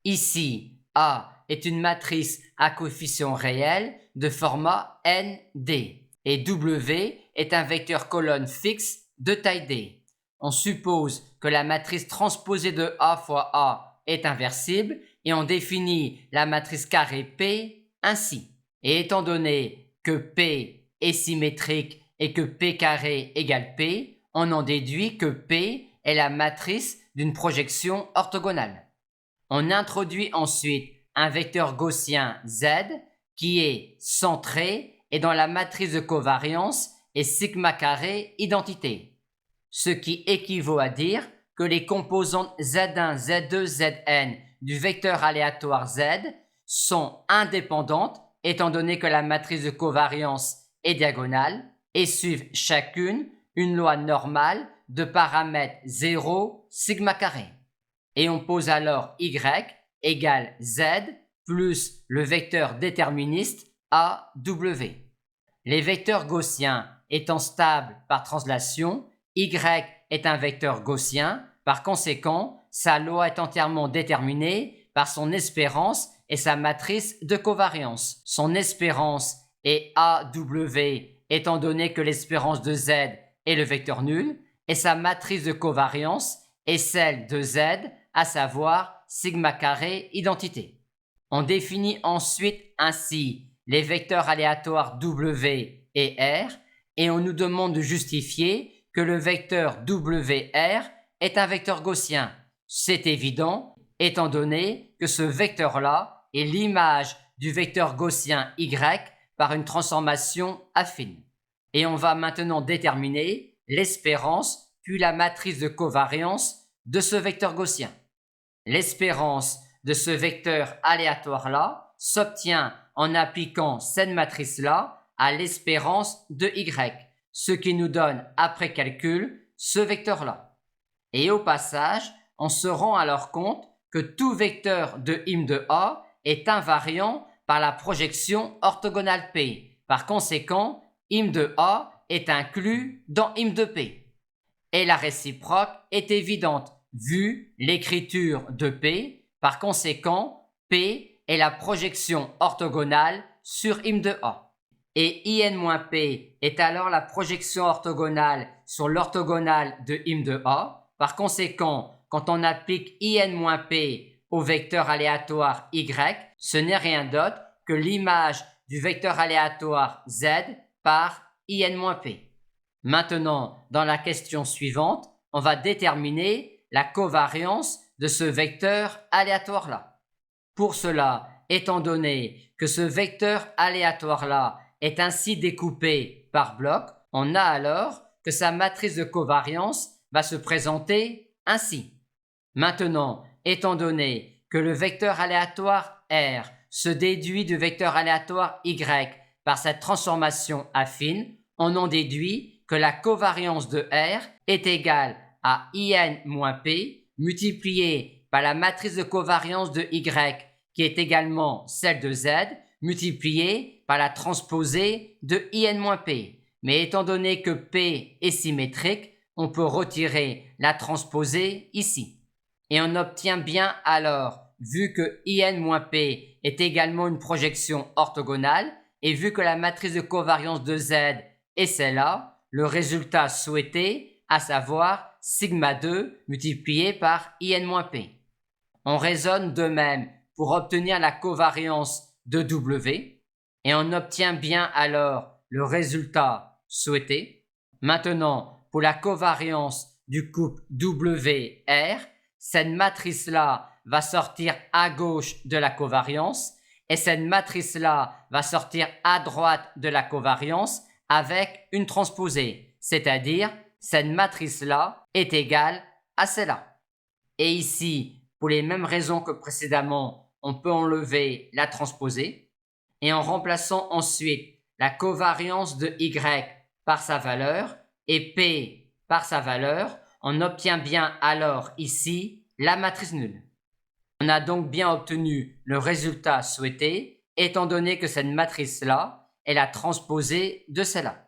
Ici, A est une matrice à coefficients réels de format ND et W est un vecteur colonne fixe de taille D. On suppose que la matrice transposée de A fois A est inversible et on définit la matrice carrée P ainsi. Et étant donné que P est symétrique et que P carré égale P, on en déduit que P est la matrice d'une projection orthogonale. On introduit ensuite un vecteur gaussien Z qui est centré et dans la matrice de covariance est sigma carré identité, ce qui équivaut à dire que les composantes Z1, Z2, Zn du vecteur aléatoire Z sont indépendantes étant donné que la matrice de covariance est diagonale et suivent chacune une loi normale de paramètre 0 sigma carré. Et on pose alors Y égale Z plus le vecteur déterministe AW. Les vecteurs gaussiens étant stables par translation, Y est un vecteur gaussien, par conséquent, sa loi est entièrement déterminée par son espérance et sa matrice de covariance. Son espérance est AW étant donné que l'espérance de Z est le vecteur nul et sa matrice de covariance est celle de Z, à savoir sigma carré identité. On définit ensuite ainsi les vecteurs aléatoires W et R et on nous demande de justifier que le vecteur WR est un vecteur gaussien. C'est évident étant donné que ce vecteur-là est l'image du vecteur gaussien Y par une transformation affine. Et on va maintenant déterminer l'espérance puis la matrice de covariance de ce vecteur gaussien. L'espérance de ce vecteur aléatoire-là s'obtient en appliquant cette matrice-là à l'espérance de Y, ce qui nous donne, après calcul, ce vecteur-là. Et au passage, on se rend alors compte que tout vecteur de im de A est invariant par la projection orthogonale P. Par conséquent, im de A est inclus dans im de P. Et la réciproque est évidente, vu l'écriture de P. Par conséquent, P est la projection orthogonale sur im de A. Et in-P est alors la projection orthogonale sur l'orthogonale de im de A. Par conséquent, quand on applique in-P au vecteur aléatoire Y, ce n'est rien d'autre que l'image du vecteur aléatoire Z par in-P. Maintenant, dans la question suivante, on va déterminer la covariance de ce vecteur aléatoire-là. Pour cela, étant donné que ce vecteur aléatoire-là est ainsi découpé par bloc, on a alors que sa matrice de covariance va se présenter ainsi. Maintenant, étant donné que le vecteur aléatoire R se déduit du vecteur aléatoire Y par cette transformation affine, on en déduit que la covariance de R est égale à in-P multiplié par la matrice de covariance de Y qui est également celle de Z multiplié par la transposée de in-P. Mais étant donné que P est symétrique, on peut retirer la transposée ici. Et on obtient bien alors, vu que in-P est également une projection orthogonale, et vu que la matrice de covariance de Z est celle-là, le résultat souhaité, à savoir sigma 2 multiplié par in-P. On raisonne de même pour obtenir la covariance de W, et on obtient bien alors le résultat souhaité. Maintenant, pour la covariance du couple WR, cette matrice-là va sortir à gauche de la covariance et cette matrice-là va sortir à droite de la covariance avec une transposée, c'est-à-dire cette matrice-là est égale à celle-là. Et ici, pour les mêmes raisons que précédemment, on peut enlever la transposée et en remplaçant ensuite la covariance de Y par sa valeur et P par sa valeur, on obtient bien alors ici la matrice nulle. On a donc bien obtenu le résultat souhaité étant donné que cette matrice-là est la transposée de celle-là.